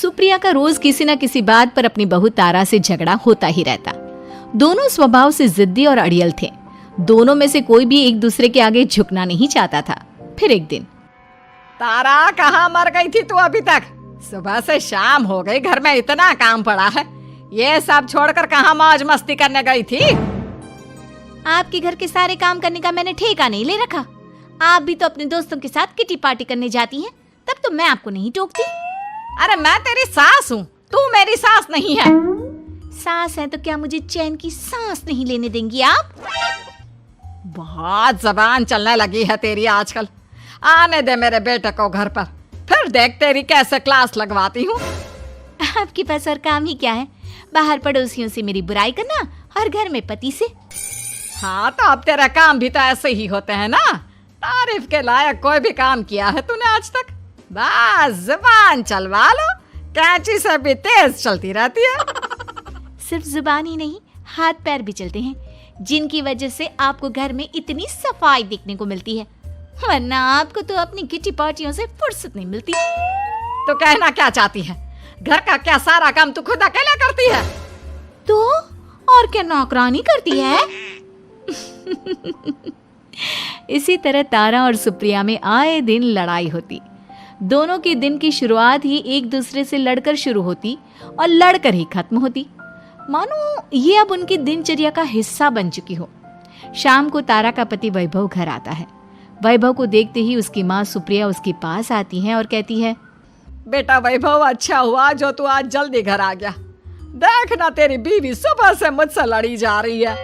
सुप्रिया का रोज किसी न किसी बात पर अपनी बहू तारा से झगड़ा होता ही रहता। दोनों स्वभाव से जिद्दी और अड़ियल थे। दोनों में से कोई भी एक दूसरे के आगे झुकना नहीं चाहता था। फिर एक दिन, तारा कहाँ मर गई थी तू अभी तक? सुबह से शाम हो गई, घर में इतना काम पड़ा है, ये सब छोड़कर कहाँ मौज मस्ती करने गई थी? आपके घर के सारे काम करने का मैंने ठेका नहीं ले रखा। आप भी तो अपने दोस्तों के साथ किटी पार्टी करने जाती हैं, तब तो मैं आपको नहीं टोकती। अरे मैं तेरी सास हूँ, तू मेरी सास नहीं है। सास है तो क्या मुझे चैन की सांस नहीं लेने देंगी आप? बहुत जबान चलने लगी है तेरी आजकल। आने दे मेरे बेटे को घर पर, फिर देख तेरी कैसे क्लास लगवाती हूँ। आपके पास और काम ही क्या है? बाहर पड़ोसियों से मेरी बुराई करना और घर में पति से। हाँ तो अब तेरा काम भी तो ऐसे ही होते हैं ना। तारीफ के लायक कोई भी काम किया है तूने आज तक? बस जुबान चलवा लो, कैंची से भी तेज चलती रहती है। सिर्फ जुबान ही नहीं, हाथ पैर भी चलते हैं, जिनकी वजह से आपको घर में इतनी सफाई देखने को मिलती है, वरना आपको तो अपनी किटी पार्टियों से फुर्सत नहीं मिलती। तो कहना क्या चाहती है? घर का क्या सारा काम तू खुद अकेला करती है? तो और क्या नौकरानी करती है? इसी तरह तारा और सुप्रिया में आए दिन लड़ाई होती। दोनों के दिन की शुरुआत ही एक दूसरे से लड़कर शुरू होती और लड़कर ही खत्म होती, मानो ये अब उनकी दिनचर्या का हिस्सा बन चुकी हो। शाम को तारा का पति वैभव घर आता है। वैभव को देखते ही उसकी माँ सुप्रिया उसके पास आती है और कहती है, बेटा वैभव, अच्छा हुआ जो तू आज जल्दी घर आ गया। देखना तेरी बीवी सुबह से मुझसे लड़ी जा रही है।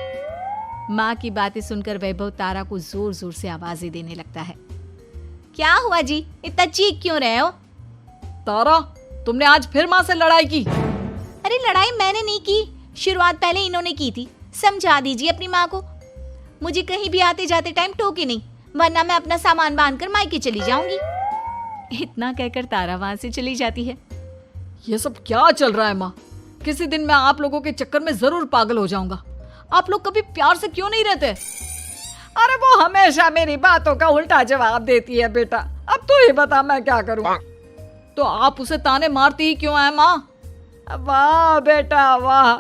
माँ की बातें सुनकर वैभव तारा को जोर जोर से आवाजें देने लगता है। क्या हुआ जी, इतना चीख क्यों रहे हो? तारा, तुमने आज फिर माँ से लड़ाई की? अरे लड़ाई मैंने नहीं की, शुरुआत पहले इन्होंने की थी। समझा दीजिए अपनी माँ को। मुझे कहीं भी आते जाते टाइम टोके नहीं, वरना मैं अपना सामान बांधकर मायके चली जाऊंगी। इतना कहकर तारा वहां से चली जाती है। ये सब क्या चल रहा है माँ? किसी दिन मैं आप लोगों के चक्कर में जरूर पागल हो जाऊंगा। आप लोग कभी प्यार से क्यों नहीं रहते? अरे वो हमेशा मेरी बातों का उल्टा जवाब देती है बेटा। अब तू ही बता मैं क्या करूं? तो आप उसे ताने मारती ही क्यों है माँ? वाह बेटा वाह,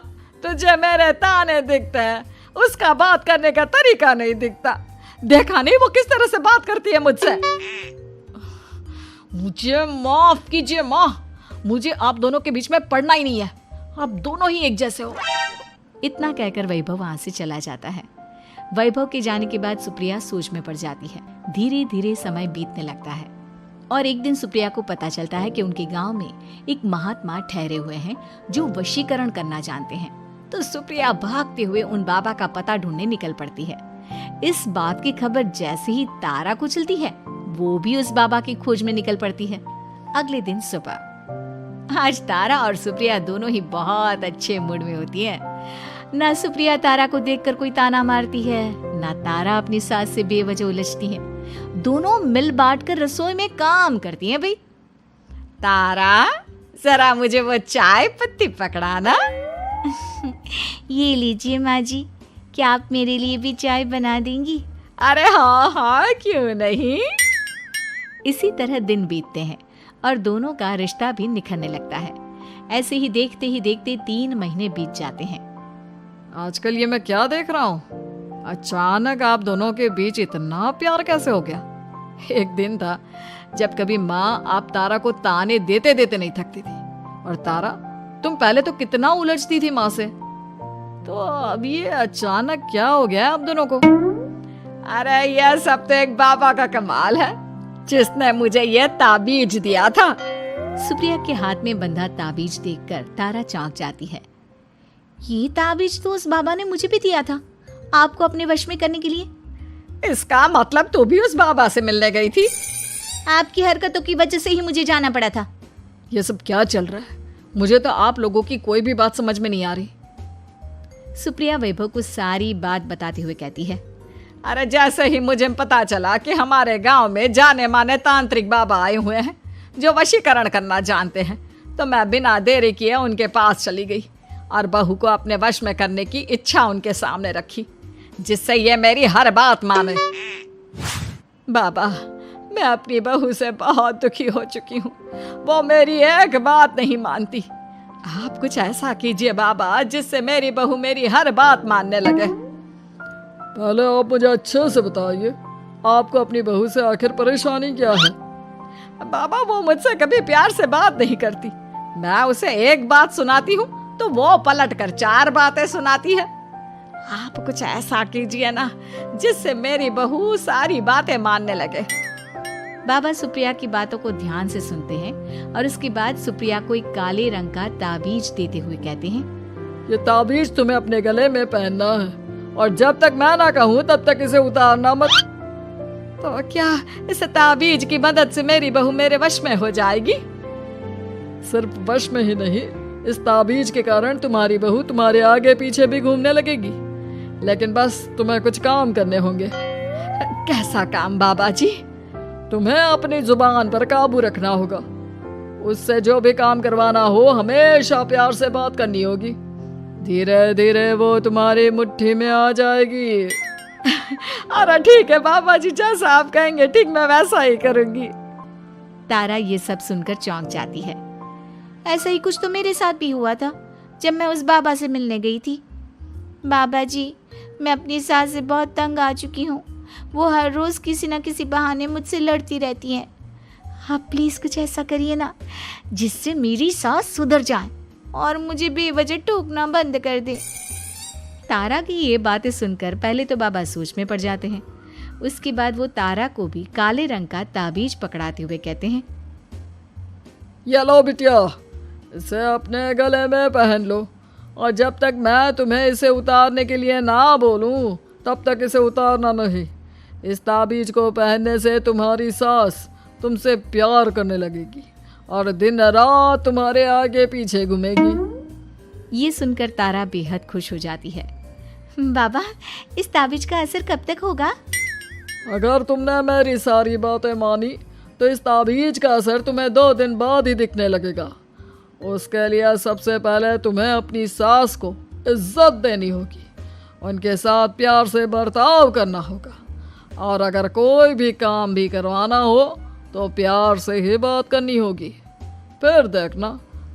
तुझे मेरे ताने दिखते हैं, उसका बात करने का तरीका नहीं दिखता। देखा नहीं वो किस तरह से बात करती है मुझसे। मुझे माफ कीजिए माँ, मुझे आप दोनों के बीच में पड़ना ही नहीं है। आप दोनों ही एक जैसे हो। इतना कहकर वैभव वहां से चला जाता है। वैभव के जाने के बाद सुप्रिया सोच में पड़ जाती है। धीरे धीरे समय बीतने लगता है और एक दिन सुप्रिया को पता चलता है कि उनके गांव में एक महात्मा ठहरे हुए हैं जो वशीकरण करना जानते हैं। तो सुप्रिया भागते हुए उन बाबा का पता ढूंढने निकल पड़ती है। इस बात की खबर जैसे ही तारा को चलती है, वो भी उस बाबा की खोज में निकल पड़ती है। अगले दिन सुबह, आज तारा और सुप्रिया दोनों ही बहुत अच्छे मूड में होती है। ना सुप्रिया तारा को देखकर कोई ताना मारती है, ना तारा अपनी सास से बेवजह उलझती है। दोनों मिल बांट कर रसोई में काम करती हैं। भाई तारा, जरा मुझे वो चाय पत्ती पकड़ाना। ये लीजिए माँ जी, क्या आप मेरे लिए भी चाय बना देंगी? अरे हाँ हाँ, क्यों नहीं। इसी तरह दिन बीतते हैं और दोनों का रिश्ता भी निखरने लगता है। ऐसे ही देखते ही देखते 3 महीने बीत जाते हैं। आजकल ये मैं क्या देख रहा हूँ? अचानक आप दोनों के बीच इतना प्यार कैसे हो गया? एक दिन था जब कभी माँ आप तारा को ताने देते देते नहीं थकती थी, और तारा, तुम पहले तो कितना उलझती थी माँ से, तो अब ये अचानक क्या हो गया आप दोनों को? अरे यह सब तो एक बाबा का कमाल है, जिसने मुझे ये ताबीज दिया था। सुप्रिया के हाथ में बंधा ताबीज देखकर तारा चौंक जाती है। ये ताबीज तो उस बाबा ने मुझे भी दिया था, आपको अपने वश में करने के लिए। इसका मतलब तू भी उस बाबा से मिलने गई थी? आपकी हरकतों की वजह से ही मुझे जाना पड़ा था। ये सब क्या चल रहा है? मुझे तो आप लोगों की कोई भी बात समझ में नहीं आ रही। सुप्रिया वैभव को सारी बात बताते हुए कहती है, अरे जैसे ही मुझे पता चला कि हमारे गांव में जाने माने तांत्रिक बाबा आए हुए हैं जो वशीकरण करना जानते हैं, तो मैं बिना देरी किए उनके पास चली गई और बहू को अपने वश में करने की इच्छा उनके सामने रखी, जिससे ये मेरी हर बात माने। बाबा, मैं अपनी बहू से बहुत दुखी हो चुकी हूँ। वो मेरी एक बात नहीं मानती। आप कुछ ऐसा कीजिए बाबा जिससे मेरी बहू मेरी हर बात मानने लगे। पहले आप मुझे अच्छे से बताइए, आपको अपनी बहू से आखिर परेशानी क्या है? बाबा वो मुझसे कभी प्यार से बात नहीं करती। मैं उसे एक बात सुनाती हूँ तो वो पलट कर 4 बातें सुनाती है। आप कुछ ऐसा कीजिए ना जिससे मेरी बहू सारी बातें मानने लगे। बाबा सुप्रिया की बातों को ध्यान से सुनते हैं और उसके बाद सुप्रिया को एक काले रंग का ताबीज देते हुए कहते हैं, ये ताबीज तुम्हें अपने गले में पहनना है और जब तक मैं ना कहूँ तब तक इसे उतारना मत। तो क्या इस ताबीज की मदद से मेरी बहू मेरे वश में हो जाएगी? सिर्फ वश में ही नहीं, इस ताबीज के कारण तुम्हारी बहू तुम्हारे आगे पीछे भी घूमने लगेगी। लेकिन बस तुम्हें कुछ काम करने होंगे। कैसा काम बाबा जी? तुम्हें अपनी जुबान पर काबू रखना होगा। उससे जो भी काम करवाना हो हमेशा प्यार से बात करनी होगी। धीरे धीरे वो तुम्हारी मुट्ठी में आ जाएगी। अरे ठीक है बाबा जी, जैसा आप कहेंगे ठीक मैं वैसा ही करूंगी। तारा ये सब सुनकर चौंक जाती है। ऐसा ही कुछ तो मेरे साथ भी हुआ था जब मैं उस बाबा से मिलने गई थी। बाबा जी, मैं अपनी सास से बहुत तंग आ चुकी हूँ। वो हर रोज़ किसी न किसी बहाने मुझसे लड़ती रहती हैं। आप प्लीज़ कुछ ऐसा करिए ना जिससे मेरी सास सुधर जाए और मुझे बेवजह टोकना बंद कर दे। तारा की ये बातें सुनकर पहले तो बाबा सोच में पड़ जाते हैं। उसके बाद वो तारा को भी काले रंग का ताबीज पकड़ाते हुए कहते हैं, ये लो बिटिया, इसे अपने गले में पहन लो और जब तक मैं तुम्हें इसे उतारने के लिए ना बोलूं तब तक इसे उतारना नहीं। इस ताबीज को पहनने से तुम्हारी सास तुमसे प्यार करने लगेगी और दिन रात तुम्हारे आगे पीछे घूमेगी। ये सुनकर तारा बेहद खुश हो जाती है। बाबा, इस ताबीज का असर कब तक होगा? अगर तुमने मेरी सारी बातें मानी तो इस ताबीज का असर तुम्हें 2 दिन बाद ही दिखने लगेगा। उसके लिए सबसे पहले तुम्हें अपनी सास को इज्जत देनी होगी, उनके साथ प्यार से बर्ताव करना होगा और अगर कोई भी काम भी करवाना हो तो प्यार से ही बात करनी होगी। फिर देखना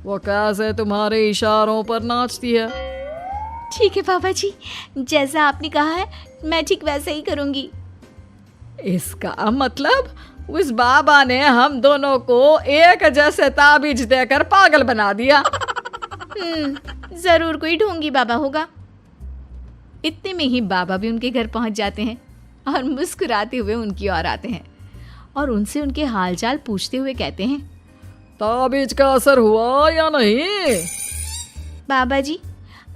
वो कैसे तुम्हारे इशारों पर नाचती है। ठीक है बाबा जी, जैसा आपने कहा है मैं ठीक वैसे ही करूँगी। इसका मतलब उस बाबा ने हम दोनों को एक जैसे ताबीज देकर पागल बना दिया। जरूर कोई ढोंगी बाबा होगा। इतने में ही बाबा भी उनके घर पहुंच जाते हैं और मुस्कुराते हुए उनकी ओर आते हैं और उनसे उनके हालचाल पूछते हुए कहते हैं, ताबीज का असर हुआ या नहीं? बाबा जी,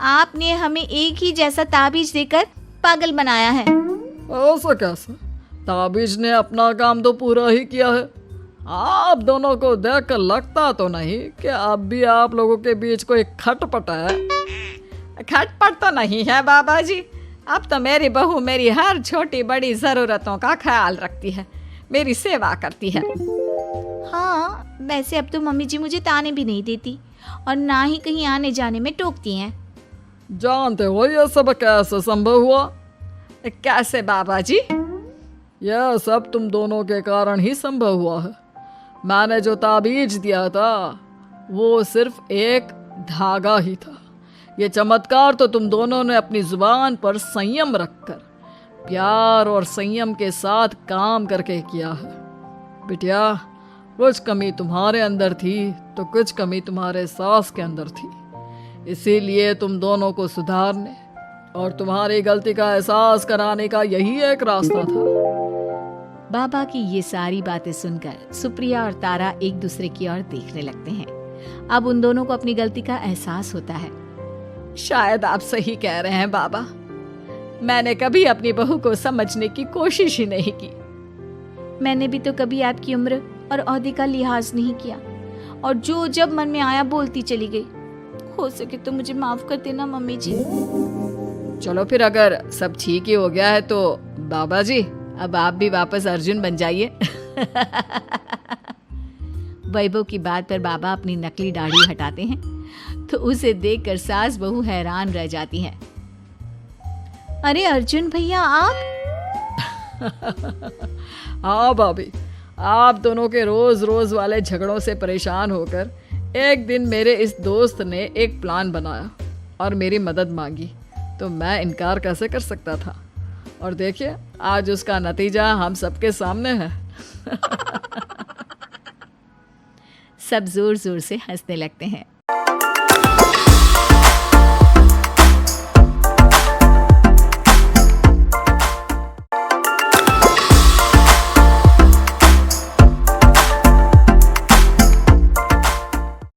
आपने हमें एक ही जैसा ताबीज देकर पागल बनाया है। ऐसा कैसे? ताबीज ने अपना काम तो पूरा ही किया है। आप दोनों को देखकर लगता तो नहीं कि अब भी आप लोगों के बीच कोई खटपट है। खटपट तो नहीं है बाबा जी। अब तो मेरी बहू मेरी हर छोटी बड़ी ज़रूरतों का ख्याल रखती है, मेरी सेवा करती है। हाँ, वैसे अब तो मम्मी जी मुझे ताने भी नहीं देती और ना ही कहीं आने जाने में टोकती हैं। जानते हो ये सब कैसे संभव हुआ? कैसे बाबा जी? यह सब तुम दोनों के कारण ही संभव हुआ है। मैंने जो ताबीज दिया था वो सिर्फ एक धागा ही था। ये चमत्कार तो तुम दोनों ने अपनी जुबान पर संयम रखकर प्यार और संयम के साथ काम करके किया है। बिटिया, कुछ कमी तुम्हारे अंदर थी तो कुछ कमी तुम्हारे सास के अंदर थी। इसीलिए तुम दोनों को सुधारने और तुम्हारी गलती का एहसास कराने का यही एक रास्ता था। बाबा की ये सारी बातें सुनकर सुप्रिया और तारा एक दूसरे की ओर देखने लगते हैं। अब उन दोनों को अपनी गलती का एहसास होता है। शायद आप सही कह रहे हैं बाबा। मैंने कभी अपनी बहू को समझने की कोशिश ही नहीं की। मैंने भी तो कभी आपकी उम्र और ओहदे का लिहाज नहीं किया और जो जब मन में आया बोलती चली गई। हो सके तो मुझे माफ कर देना मम्मी जी। चलो फिर, अगर सब ठीक ही हो गया है तो बाबा जी अब आप भी वापस अर्जुन बन जाइए। वैभव की बात पर बाबा अपनी नकली दाढ़ी हटाते हैं तो उसे देखकर सास बहू हैरान रह जाती हैं। अरे अर्जुन भैया, आप? हाँ भाभी, आप दोनों के रोज रोज वाले झगड़ों से परेशान होकर एक दिन मेरे इस दोस्त ने एक प्लान बनाया और मेरी मदद मांगी, तो मैं इनकार कैसे कर सकता था। और देखिए आज उसका नतीजा हम सबके सामने है। सब जोर जोर से हंसने लगते हैं।